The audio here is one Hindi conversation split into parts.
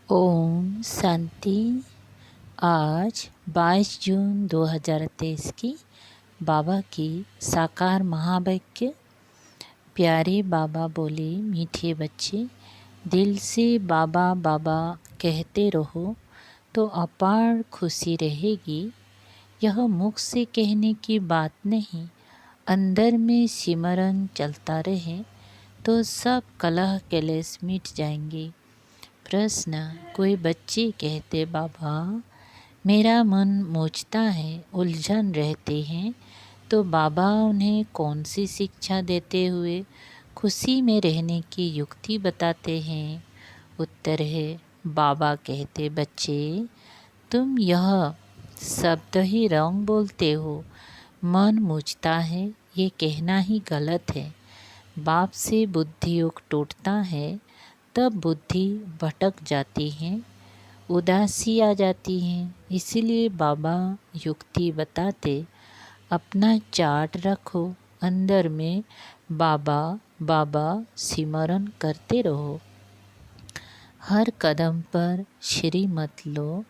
ओम शांति। आज 22 जून 2023 की बाबा की साकार महावाक्य। प्यारे बाबा बोले, मीठे बच्चे, दिल से बाबा बाबा कहते रहो तो अपार खुशी रहेगी। यह मुख से कहने की बात नहीं, अंदर में सिमरन चलता रहे तो सब कलह कलेश मिट जाएंगे। प्रश्न। कोई बच्चे कहते, बाबा मेरा मन मूझता है, उलझन रहते हैं, तो बाबा उन्हें कौन सी शिक्षा देते हुए खुशी में रहने की युक्ति बताते हैं? उत्तर है, बाबा कहते, बच्चे तुम यह शब्द ही रंग बोलते हो। मन मूझता है ये कहना ही गलत है। बाप से बुद्धि योग टूटता है तब बुद्धि भटक जाती है, उदासी आ जाती है। इसीलिए बाबा युक्ति बताते, अपना चार्ट रखो, अंदर में बाबा बाबा सिमरन करते रहो। हर कदम पर श्री मत लो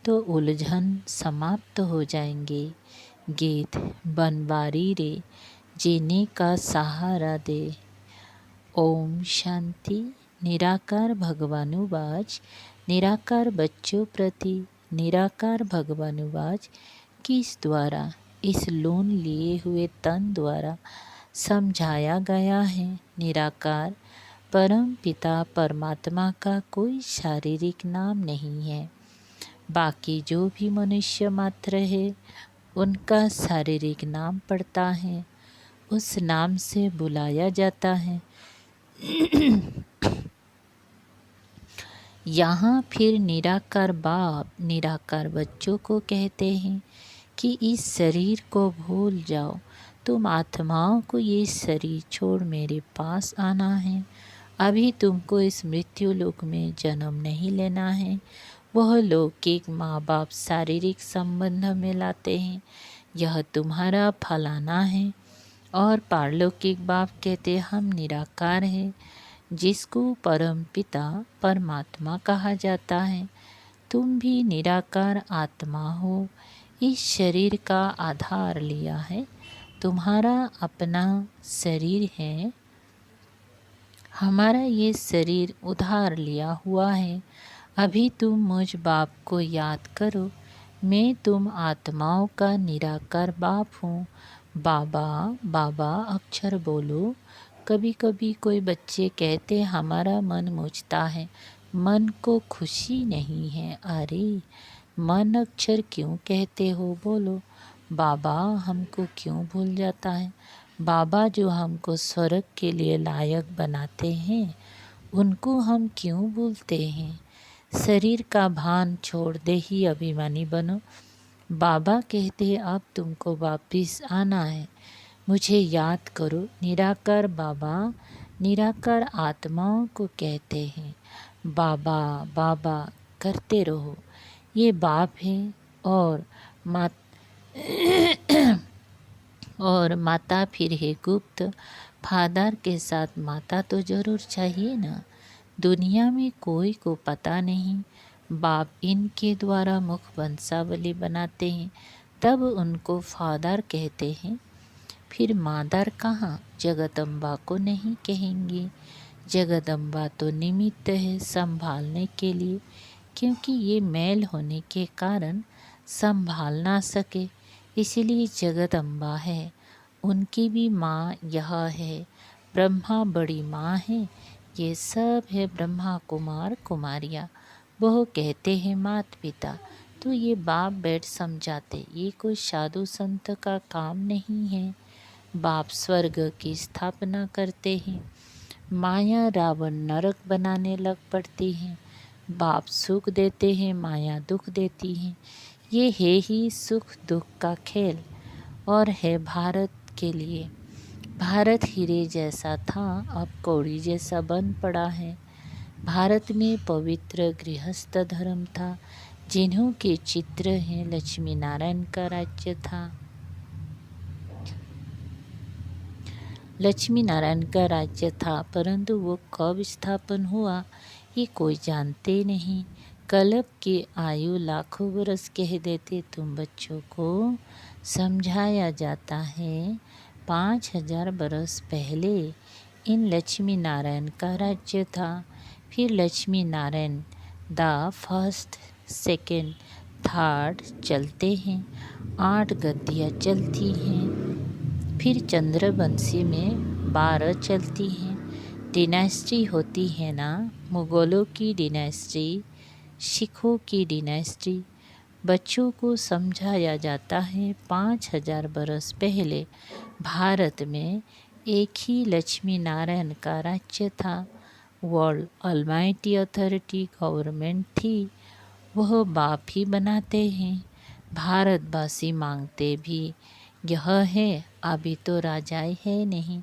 तो उलझन समाप्त हो जाएंगे। गीत। बनवारी रे जीने का सहारा दे। ओम शांति। निराकार भगवानुवाच। निराकार बच्चों प्रति निराकार भगवानुवाच किस द्वारा? इस लोन लिए हुए तन द्वारा समझाया गया है। निराकार परम पिता परमात्मा का कोई शारीरिक नाम नहीं है। बाकी जो भी मनुष्य मात्र है उनका शारीरिक नाम पड़ता है, उस नाम से बुलाया जाता है। यहाँ फिर निराकार बाप निराकार बच्चों को कहते हैं कि इस शरीर को भूल जाओ, तुम आत्माओं को ये शरीर छोड़ मेरे पास आना है। अभी तुमको इस मृत्यु लोक में जन्म नहीं लेना है। वह लौकिक माँ बाप शारीरिक संबंध में लाते हैं, यह तुम्हारा फलाना है। और पारलौकिक बाप कहते, हम निराकार हैं, जिसको परम पिता परमात्मा कहा जाता है। तुम भी निराकार आत्मा हो, इस शरीर का आधार लिया है, तुम्हारा अपना शरीर है। हमारा ये शरीर उधार लिया हुआ है। अभी तुम मुझ बाप को याद करो, मैं तुम आत्माओं का निराकार बाप हूँ। बाबा बाबा अक्षर बोलो। कभी कभी कोई बच्चे कहते, हमारा मन मूझता है, मन को खुशी नहीं है। अरे मन अक्षर क्यों कहते हो? बोलो। बाबा हमको क्यों भूल जाता है? बाबा जो हमको स्वर्ग के लिए लायक बनाते हैं, उनको हम क्यों भूलते हैं? शरीर का भान छोड़ दे ही अभिमानी बनो। बाबा कहते, अब तुमको वापिस आना है, मुझे याद करो। निराकार बाबा निराकार आत्माओं को कहते हैं, बाबा बाबा करते रहो। ये बाप है और माता फिर है गुप्त। फादर के साथ माता तो जरूर चाहिए ना। दुनिया में कोई को पता नहीं। बाप इनके द्वारा मुख वंशावली बनाते हैं, तब उनको फादर कहते हैं। फिर मादर कहाँ? जगदम्बा को नहीं कहेंगे। जगदम्बा तो निमित्त है संभालने के लिए, क्योंकि ये मैल होने के कारण संभाल ना सके, इसीलिए जगदम्बा है। उनकी भी माँ यह है। ब्रह्मा बड़ी माँ है, ये सब है ब्रह्मा कुमार कुमारियाँ। वह कहते हैं माता पिता, तो ये बाप बैठ समझाते, ये कोई साधु संत का काम नहीं है। बाप स्वर्ग की स्थापना करते हैं, माया रावण नरक बनाने लग पड़ती है। बाप सुख देते हैं, माया दुख देती है। ये है ही सुख दुख का खेल। और है भारत के लिए, भारत हीरे जैसा था, अब कौड़ी जैसा बन पड़ा है। भारत में पवित्र गृहस्थ धर्म था, जिन्हों के चित्र हैं, लक्ष्मी नारायण का राज्य था। लक्ष्मी नारायण का राज्य था, परंतु वो कब स्थापन हुआ ये कोई जानते नहीं। कल्प की आयु लाखों बरस कह देते तुम बच्चों को। समझाया जाता है 5000 बरस पहले इन लक्ष्मी नारायण का राज्य था। फिर Lakshmi Narayan the first second third चलते हैं, 8 गद्दियाँ चलती हैं। फिर चंद्रवंशी में 12 चलती हैं। डिनेस्टी होती है ना, मुगलों की डिनेस्टी, सिखों की डिनेस्टी। बच्चों को समझाया जाता है 5000 बरस पहले भारत में एक ही लक्ष्मी नारायण का राज्य था। वर्ल्ड ऑलमाइटी अथॉरिटी गवर्नमेंट थी, वह बाप ही बनाते हैं। भारतवासी मांगते भी यह है, अभी तो राजाएं है नहीं,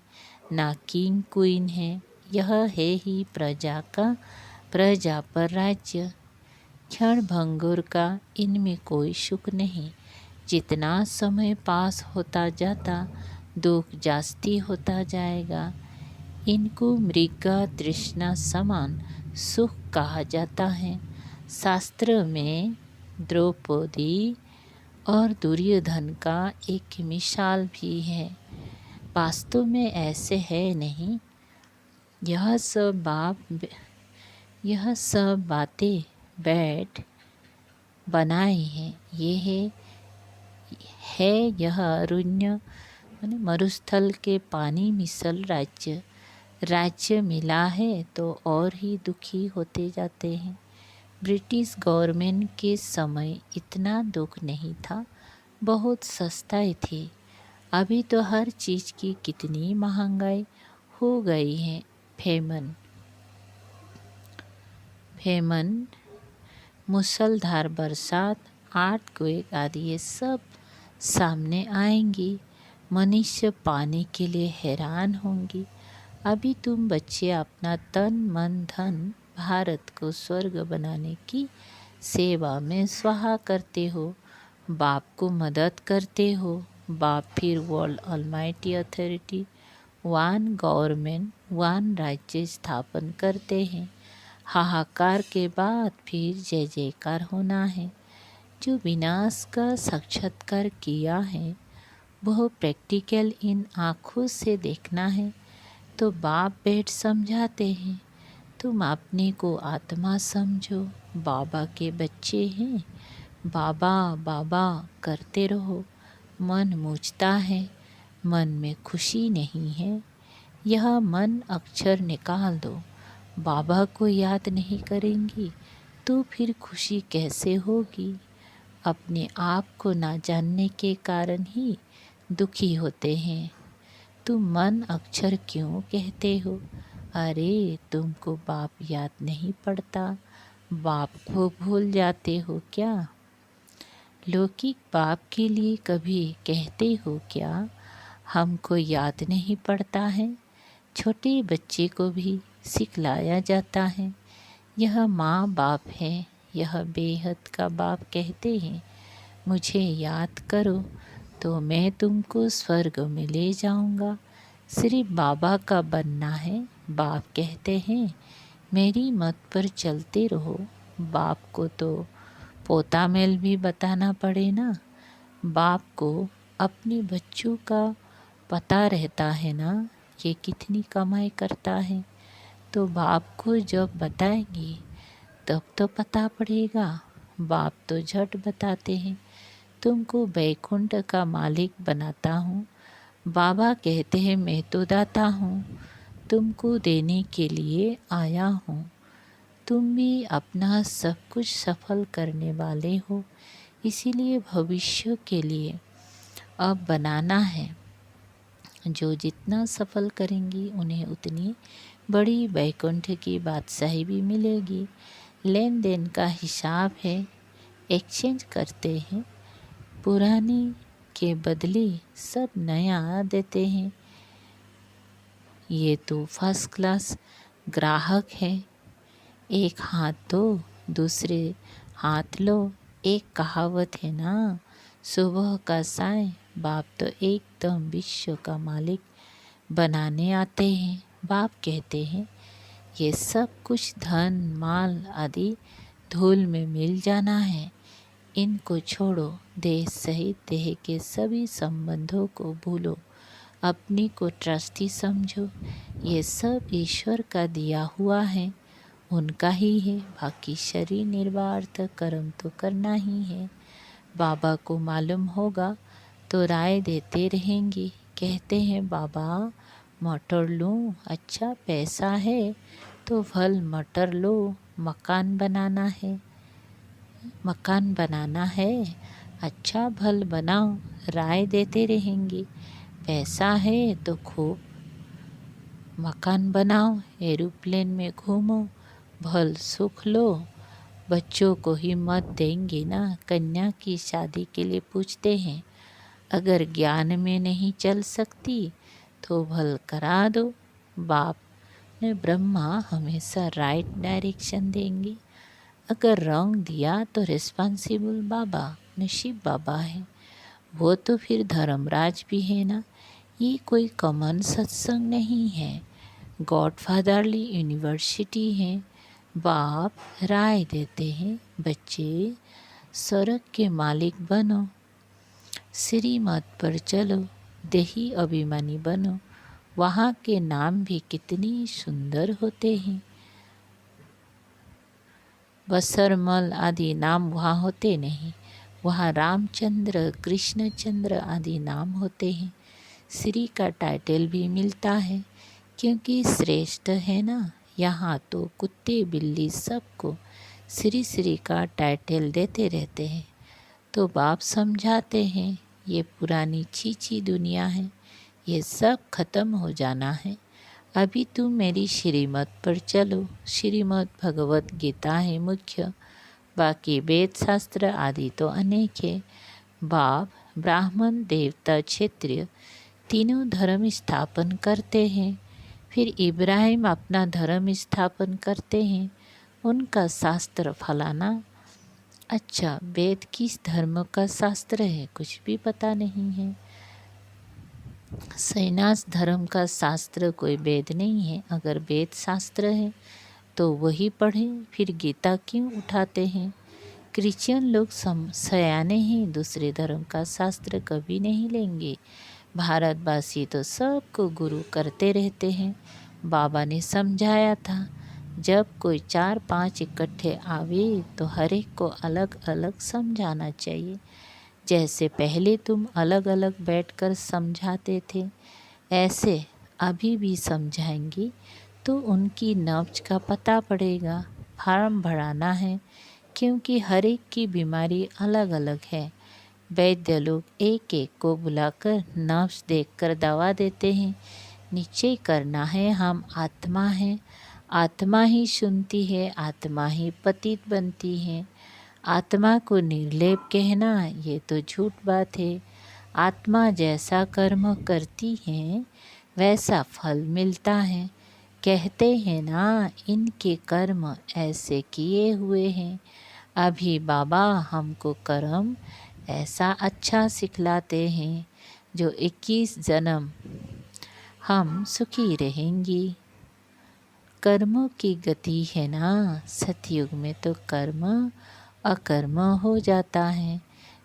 ना किंग क्वीन है, यह है ही प्रजा का, प्रजा पर राज्य। क्षण भंगुर का इनमें कोई सुख नहीं। जितना समय पास होता जाता दुख जास्ती होता जाएगा। इनको मृगा तृष्णा समान सुख कहा जाता है। शास्त्र में द्रौपदी और दुर्योधन का एक मिसाल भी है। वास्तव में ऐसे है नहीं। यह सब बातें बैठ बनाई हैं। यह अरण्य माने मरुस्थल के पानी मिसल राज्य मिला है तो और ही दुखी होते जाते हैं। ब्रिटिश गवर्नमेंट के समय इतना दुख नहीं था, बहुत सस्ताई थी। अभी तो हर चीज़ की कितनी महंगाई हो गई है। फेमन, मूसलधार बरसात, अर्थक्वेक आदि ये सब सामने आएंगी। मनुष्य पाने के लिए हैरान होंगी। अभी तुम बच्चे अपना तन मन धन भारत को स्वर्ग बनाने की सेवा में स्वाहा करते हो। बाप को मदद करते हो। बाप फिर world almighty authority, one government, one राज्य स्थापन करते हैं। हाहाकार के बाद फिर जय जयकार होना है। जो विनाश का साक्षात्कार किया है वह प्रैक्टिकल इन आँखों से देखना है। तो बाप बैठ समझाते हैं, तुम अपने को आत्मा समझो, बाबा के बच्चे हैं, बाबा बाबा करते रहो। मन मूझता है, मन में खुशी नहीं है, यह मन अक्षर निकाल दो। बाबा को याद नहीं करेंगी तो फिर खुशी कैसे होगी। अपने आप को ना जानने के कारण ही दुखी होते हैं। तुम मन अक्षर क्यों कहते हो? अरे तुमको बाप याद नहीं पड़ता, बाप को भूल जाते हो क्या? लौकिक बाप के लिए कभी कहते हो क्या हमको याद नहीं पड़ता है? छोटे बच्चे को भी सिखलाया जाता है, यह माँ बाप है, यह बेहद का बाप कहते हैं, मुझे याद करो तो मैं तुमको स्वर्ग में ले जाऊंगा। सिर्फ बाबा का बनना है। बाप कहते हैं मेरी मत पर चलते रहो। बाप को तो पोता मेल भी बताना पड़े ना। बाप को अपने बच्चों का पता रहता है ना, ये कितनी कमाई करता है, तो बाप को जब बताएंगी तब तो पता पड़ेगा। बाप तो झट बताते हैं, तुमको बैकुंठ का मालिक बनाता हूँ। बाबा कहते हैं मैं तो दाता हूँ, तुमको देने के लिए आया हूँ। तुम भी अपना सब कुछ सफल करने वाले हो, इसीलिए भविष्य के लिए अब बनाना है। जो जितना सफल करेंगी उन्हें उतनी बड़ी बैकुंठ की बादशाही भी मिलेगी। लेन देन का हिसाब है, एक्सचेंज करते हैं, पुराने के बदले सब नया देते हैं। ये तो फर्स्ट क्लास ग्राहक है। एक हाथ दो दूसरे हाथ लो, एक कहावत है ना, सुबह का साय। बाप तो एकदम विश्व का मालिक बनाने आते हैं। बाप कहते हैं ये सब कुछ धन माल आदि धूल में मिल जाना है। इनको छोड़ो, देह सहित देह के सभी संबंधों को भूलो, अपनी को ट्रस्टी समझो। ये सब ईश्वर का दिया हुआ है, उनका ही है। बाकी शरीर निर्वार्थ कर्म तो करना ही है। बाबा को मालूम होगा तो राय देते रहेंगे। कहते हैं बाबा मटर लूँ, अच्छा पैसा है तो फल मटर लो। मकान बनाना है, अच्छा भल बनाओ, राय देते रहेंगे। पैसा है तो खूब मकान बनाओ, एरोप्लेन में घूमो, भल सुख लो। बच्चों को हिम्मत देंगे ना, कन्या की शादी के लिए पूछते हैं। अगर ज्ञान में नहीं चल सकती तो भल करा दो। बाप ने ब्रह्मा हमेशा राइट डायरेक्शन देंगे। अगर रॉन्ग दिया तो रिस्पॉन्सिबल बाबा शिव बाबा है। वो तो फिर धर्मराज भी है ना। ये कोई कॉमन सत्संग नहीं है, गॉडफादरली यूनिवर्सिटी है। बाप राय देते हैं, बच्चे स्वर्ग के मालिक बनो, श्रीमत पर चलो, देही अभिमानी बनो। वहाँ के नाम भी कितनी सुंदर होते हैं। बसरमल आदि नाम वहाँ होते नहीं। वहाँ रामचंद्र, कृष्णचंद्र आदि नाम होते हैं। श्री का टाइटल भी मिलता है क्योंकि श्रेष्ठ है ना। यहाँ तो कुत्ते बिल्ली सबको श्री श्री का टाइटल देते रहते हैं। तो बाप समझाते हैं ये पुरानी छीछी दुनिया है, ये सब खत्म हो जाना है। अभी तुम मेरी श्रीमत पर चलो। श्रीमत भगवत गीता है मुख्य, बाकी वेद शास्त्र आदि तो अनेक है। बाप ब्राह्मण देवता क्षेत्रीय तीनों धर्म स्थापन करते हैं। फिर इब्राहिम अपना धर्म स्थापन करते हैं, उनका शास्त्र फलाना। अच्छा, वेद किस धर्म का शास्त्र है कुछ भी पता नहीं है। सन्यास धर्म का शास्त्र कोई वेद नहीं है। अगर वेद शास्त्र है तो वही पढ़ें, फिर गीता क्यों उठाते हैं। क्रिश्चियन लोग सयाने हैं, दूसरे धर्म का शास्त्र कभी नहीं लेंगे। भारतवासी तो सबको गुरु करते रहते हैं। बाबा ने समझाया था, जब कोई 4-5 इकट्ठे आवे तो हर एक को अलग अलग समझाना चाहिए। जैसे पहले तुम अलग अलग बैठकर समझाते थे, ऐसे अभी भी समझाएंगी तो उनकी नब्ज का पता पड़ेगा। फॉर्म भराना है क्योंकि हर एक की बीमारी अलग अलग है। वैद्य लोग एक एक को बुलाकर नब्ज देखकर दवा देते हैं। निश्चय करना है हम आत्मा हैं, आत्मा ही सुनती है, आत्मा ही पतित बनती है। आत्मा को निर्लेप कहना ये तो झूठ बात है। आत्मा जैसा कर्म करती है वैसा फल मिलता है। कहते हैं ना, इनके कर्म ऐसे किए हुए हैं। अभी बाबा हमको कर्म ऐसा अच्छा सिखलाते हैं जो 21 जन्म हम सुखी रहेंगी। कर्मों की गति है ना, सतयुग में तो कर्म अकर्म हो जाता है,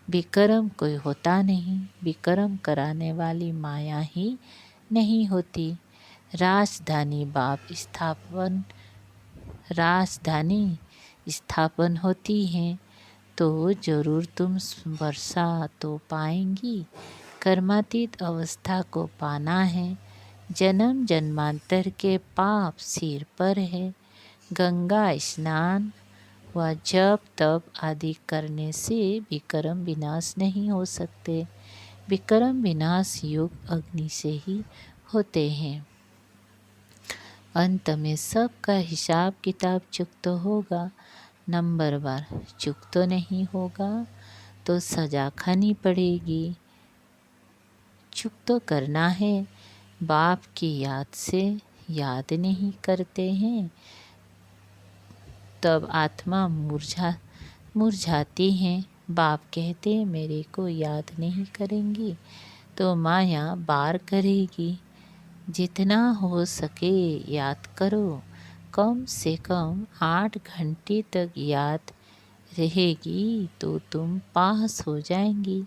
विकर्म कोई होता नहीं। विकर्म कराने वाली माया ही नहीं होती। राजधानी स्थापन होती है तो जरूर तुम वर्षा तो पाएंगी। कर्मातीत अवस्था को पाना है, जन्म जन्मांतर के पाप सिर पर है। गंगा स्नान व जप तप आदि करने से विकर्म विनाश नहीं हो सकते। विकर्म विनाश योग अग्नि से ही होते हैं। अंत में सबका हिसाब किताब चुक होगा। नंबर बार चुक नहीं होगा तो सजा खानी पड़ेगी। चुक करना है, बाप की याद से याद नहीं करते हैं तब आत्मा मुरझाती हैं। बाप कहते हैं मेरे को याद नहीं करेंगी तो माया बार करेगी। जितना हो सके याद करो, कम से कम 8 घंटे तक याद रहेगी तो तुम पास हो जाएंगी।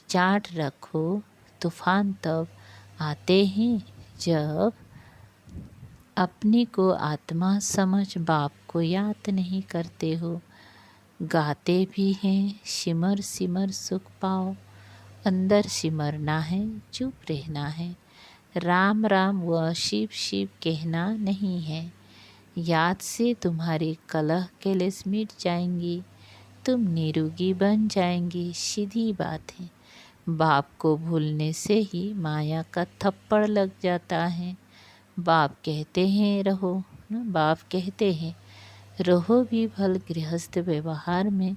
चार्ट रखो। तूफान तब आते हैं जब अपने को आत्मा समझ बाप को याद नहीं करते हो। गाते भी हैं सिमर सिमर सुख पाओ। अंदर सिमरना है, चुप रहना है। राम राम व शिव शिव कहना नहीं है। याद से तुम्हारी कलह कलेश मिट जाएंगी। तुम निरोगी बन जाएंगी, सीधी बात है। बाप को भूलने से ही माया का थप्पड़ लग जाता है। बाप कहते हैं रहो, बाप कहते हैं रहो भी भल गृहस्थ व्यवहार में।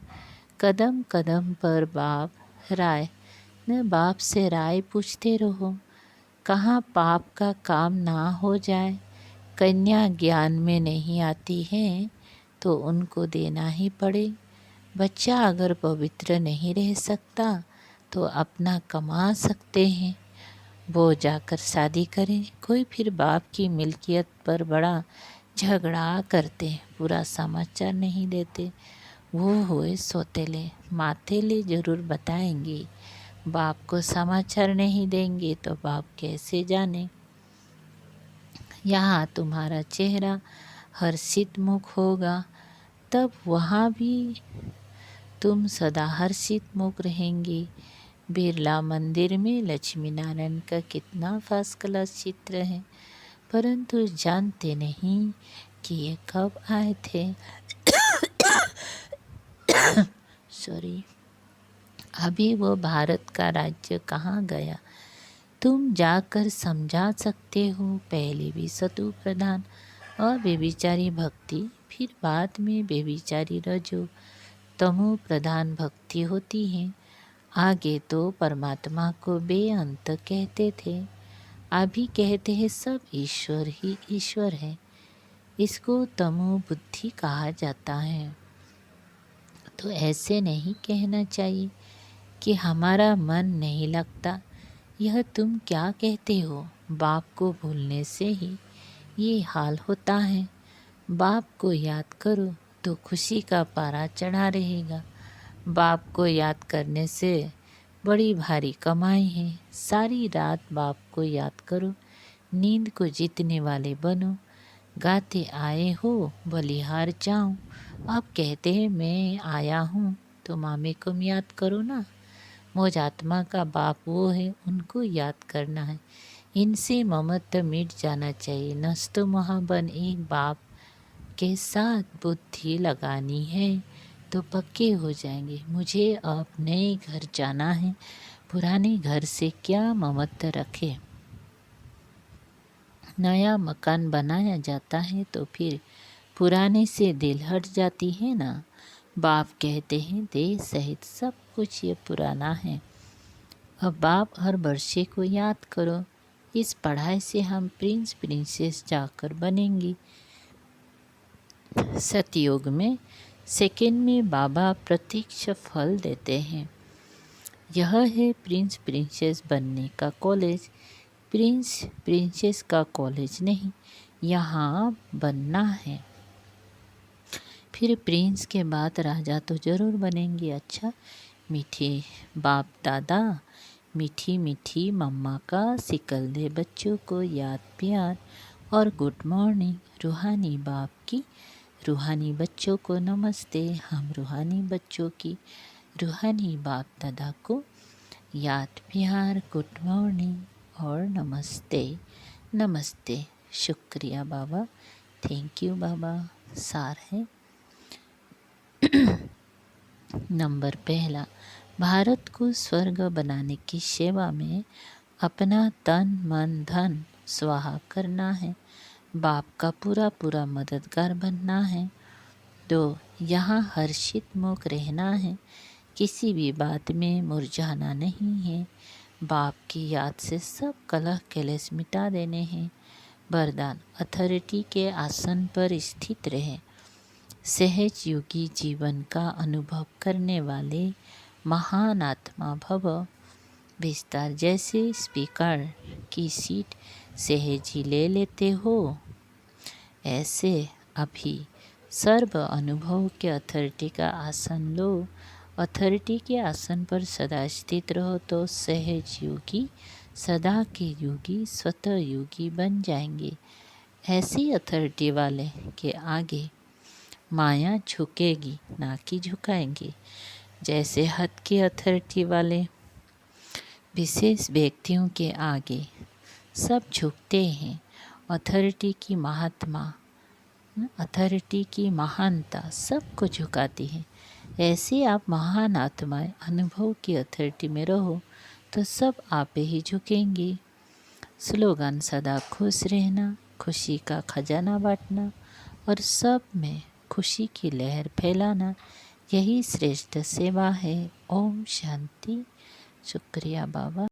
कदम कदम पर बाप राय बाप से राय पूछते रहो। कहाँ पाप का काम ना हो जाए। कन्या ज्ञान में नहीं आती है तो उनको देना ही पड़े। बच्चा अगर पवित्र नहीं रह सकता तो अपना कमा सकते हैं, वो जाकर शादी करें। कोई फिर बाप की मिल्कियत पर बड़ा झगड़ा करते, पूरा समाचार नहीं देते। वो हुए सौतेले, मातेले जरूर बताएंगे। बाप को समाचार नहीं देंगे तो बाप कैसे जाने। यहाँ तुम्हारा चेहरा हर्षित मुख होगा, तब वहाँ भी तुम सदा हर्षित मुख रहेंगे। बिरला मंदिर में लक्ष्मी नारायण का कितना फर्स्ट क्लास चित्र है, परंतु जानते नहीं कि ये कब आए थे। सॉरी, अभी वो भारत का राज्य कहाँ गया, तुम जाकर समझा सकते हो। पहले भी सतु प्रधान और बेविचारी भक्ति, फिर बाद में बेविचारी रजो तमो प्रधान भक्ति होती है। आगे तो परमात्मा को बेअंत कहते थे, अभी कहते हैं सब ईश्वर ही ईश्वर है। इसको तमो बुद्धि कहा जाता है। तो ऐसे नहीं कहना चाहिए कि हमारा मन नहीं लगता। यह तुम क्या कहते हो। बाप को भूलने से ही ये हाल होता है। बाप को याद करो तो खुशी का पारा चढ़ा रहेगा। बाप को याद करने से बड़ी भारी कमाई है। सारी रात बाप को याद करो, नींद को जीतने वाले बनो। गाते आए हो बलिहार जाऊं, अब कहते हैं मैं आया हूँ तो मामे को याद करो ना। मौज आत्मा का बाप वो है, उनको याद करना है। इनसे ममत्व मिट जाना चाहिए। नस्तो महाबन एक बाप के साथ बुद्धि लगानी है तो पक्के हो जाएंगे। मुझे अब नए घर जाना है, पुराने घर से क्या ममत्व रखे। नया मकान बनाया जाता है तो फिर पुराने से दिल हट जाती है ना। बाप कहते हैं देह सहित सब कुछ ये पुराना है। अब बाप हर वर्षे को याद करो। इस पढ़ाई से हम प्रिंस प्रिंसेस जाकर बनेंगे। सतयुग में सेकंड में बाबा प्रत्यक्ष फल देते हैं। यह है प्रिंस प्रिंसेस बनने का कॉलेज। प्रिंस प्रिंसेस का कॉलेज नहीं, यहाँ बनना है। फिर प्रिंस के बाद राजा तो ज़रूर बनेंगे। अच्छा, मीठे बाप दादा मीठी मीठी मम्मा का सिकल दे बच्चों को याद प्यार और गुड मॉर्निंग। रूहानी बाप की रूहानी बच्चों को नमस्ते। हम रूहानी बच्चों की रूहानी बाप दादा को याद प्यार, गुड मॉर्निंग और नमस्ते। नमस्ते, शुक्रिया बाबा, थैंक यू बाबा। सार है नंबर पहला, भारत को स्वर्ग बनाने की सेवा में अपना तन मन धन स्वाहा करना है। बाप का पूरा पूरा मददगार बनना है। दो, यहाँ हर्षित मुख रहना है, किसी भी बात में मुरझाना नहीं है। बाप की याद से सब कलह कलेश मिटा देने हैं। वरदान, अथॉरिटी के आसन पर स्थित रहे। सहज योगी जीवन का अनुभव करने वाले महान आत्मा भव। विस्तार, जैसे स्पीकर की सीट सहज ही ले लेते हो, ऐसे अभी सर्व अनुभव के अथॉरिटी का आसन लो। अथॉरिटी के आसन पर सदा स्थित रहो तो सहज योगी सदा के योगी स्वतः योगी बन जाएंगे। ऐसी अथॉरिटी वाले के आगे माया झुकेगी ना कि झुकाएंगे। जैसे हद की अथॉरिटी वाले विशेष व्यक्तियों के आगे सब झुकते हैं। अथॉरिटी की अथॉरिटी की महानता सबको झुकाती है। ऐसे आप महान आत्माएं अनुभव की अथॉरिटी में रहो तो सब आप ही झुकेंगे। स्लोगन सदा खुश रहना, खुशी का खजाना बांटना और सब में खुशी की लहर फैलाना, यही श्रेष्ठ सेवा है। ओम शांति। शुक्रिया बाबा।